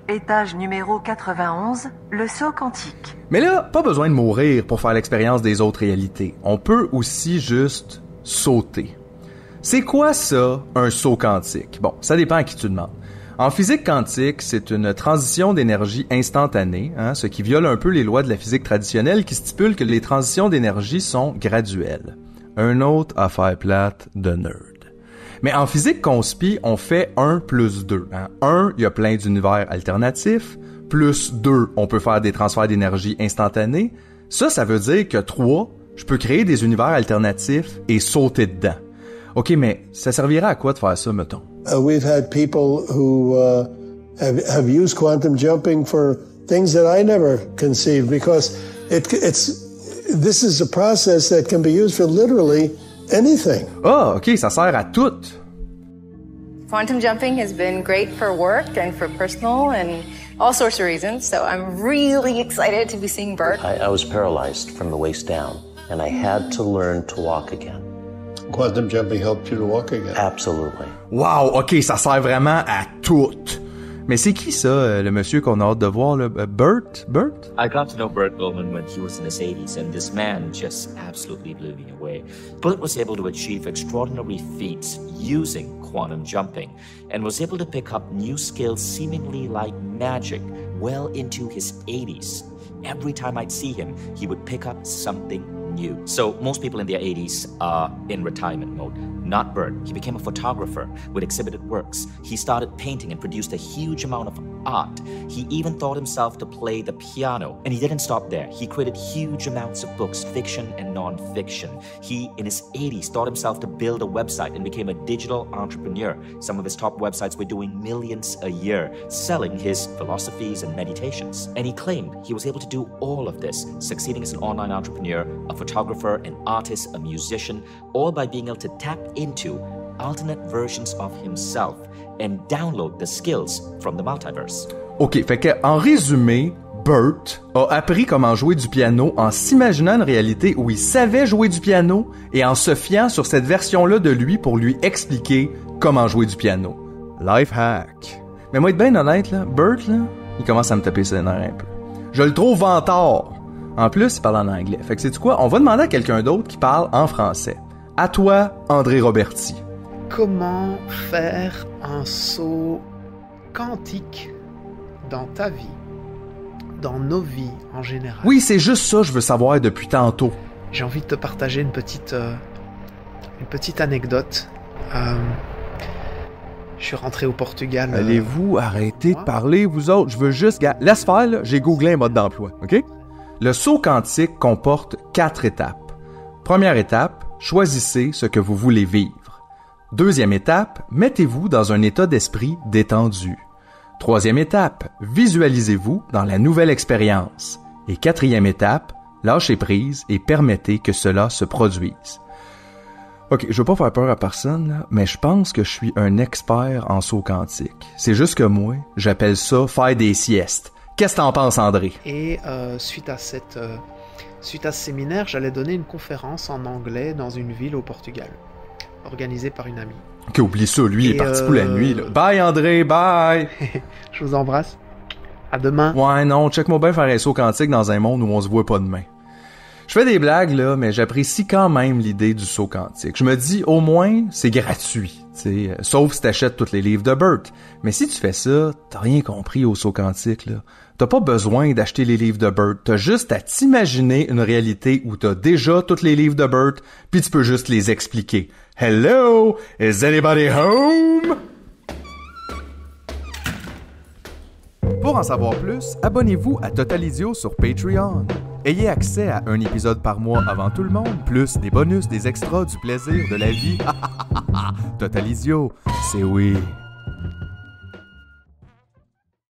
Étage numéro 91, le saut quantique. Mais là, pas besoin de mourir pour faire l'expérience des autres réalités. On peut aussi juste sauter. C'est quoi ça, un saut quantique? Bon, ça dépend à qui tu demandes. En physique quantique, c'est une transition d'énergie instantanée, ce qui viole un peu les lois de la physique traditionnelle qui stipulent que les transitions d'énergie sont graduelles. Un autre affaire plate de nerd. Mais en physique conspi, on fait 1 plus 2. 1, il y a plein d'univers alternatifs. Plus 2, on peut faire des transferts d'énergie instantanés. Ça veut dire que 3, je peux créer des univers alternatifs et sauter dedans. OK, mais ça servirait à quoi de faire ça, mettons? We've had people who have used quantum jumping for things that I never conceived because this is a process that can be used for literally anything. Ah, OK, ça sert à tout. Quantum jumping has been great for work and for personal and all sorts of reasons, so I'm really excited to be seeing Bert. I was paralyzed from the waist down, and I had to learn to walk again. Quantum jumping helped you to walk again? Absolutely. Wow, OK, ça sert vraiment à tout. Mais c'est qui ça, le monsieur qu'on a hâte de voir, là? Bert? I got to know Bert Goldman when he was in his 80s, and this man just absolutely blew me away. Bert was able to achieve extraordinary feats using quantum jumping, and was able to pick up new skills seemingly like magic well into his 80s. Every time I'd see him, he would pick up something new. So most people in their 80s are in retirement mode. Not Bert. He became a photographer with exhibited works. He started painting and produced a huge amount of art. He even taught himself to play the piano. And he didn't stop there. He created huge amounts of books, fiction and non-fiction. He, in his 80s, taught himself to build a website and became a digital entrepreneur. Some of his top websites were doing millions a year, selling his philosophies and meditations. And he claimed he was able to do all of this, succeeding as an online entrepreneur, a photographer, an artist, a musician, all by being able to tap into alternate versions of himself and download the skills from the multiverse. OK, fait que en résumé, Bert a appris comment jouer du piano en s'imaginant une réalité où il savait jouer du piano et en se fiant sur cette version-là de lui pour lui expliquer comment jouer du piano. Life hack. Mais moi, être bien honnête, là, Bert, là, il commence à me taper ses nerfs un peu. Je le trouve vantard. En plus, il parle en anglais. Fait que sais-tu quoi? On va demander à quelqu'un d'autre qui parle en français. À toi, André Roberti. Comment faire un saut quantique dans ta vie, dans nos vies en général? Oui, c'est juste ça que je veux savoir depuis tantôt. J'ai envie de te partager une petite anecdote. Je suis rentré au Portugal. Allez-vous arrêter de parler, vous autres? Je veux juste... Laisse faire, là, j'ai googlé un mode d'emploi, OK? Le saut quantique comporte 4 étapes. Première étape, choisissez ce que vous voulez vivre. Deuxième étape, mettez-vous dans un état d'esprit détendu. Troisième étape, visualisez-vous dans la nouvelle expérience. Et quatrième étape, lâchez prise et permettez que cela se produise. OK, je veux pas faire peur à personne, là, mais je pense que je suis un expert en saut quantique. C'est juste que moi, j'appelle ça faire des siestes. Qu'est-ce que t'en penses, André? Et suite à ce séminaire, j'allais donner une conférence en anglais dans une ville au Portugal, organisée par une amie. OK, oublie ça, lui, il est parti pour la nuit, là. Bye, André, bye! Je vous embrasse. À demain. Ouais, non, check-moi bien faire un saut quantique dans un monde où on se voit pas demain. Je fais des blagues, là, mais j'apprécie quand même l'idée du saut quantique. Je me dis, au moins, c'est gratuit, tu sais, sauf si t'achètes tous les livres de Bert. Mais si tu fais ça, t'as rien compris au saut quantique, là. T'as pas besoin d'acheter les livres de Bert. T'as juste à t'imaginer une réalité où t'as déjà tous les livres de Bert, puis tu peux juste les expliquer. Hello? Is anybody home? Pour en savoir plus, abonnez-vous à Total Idiot sur Patreon. Ayez accès à un épisode par mois avant tout le monde, plus des bonus, des extras, du plaisir, de la vie. Total Idiot, c'est oui.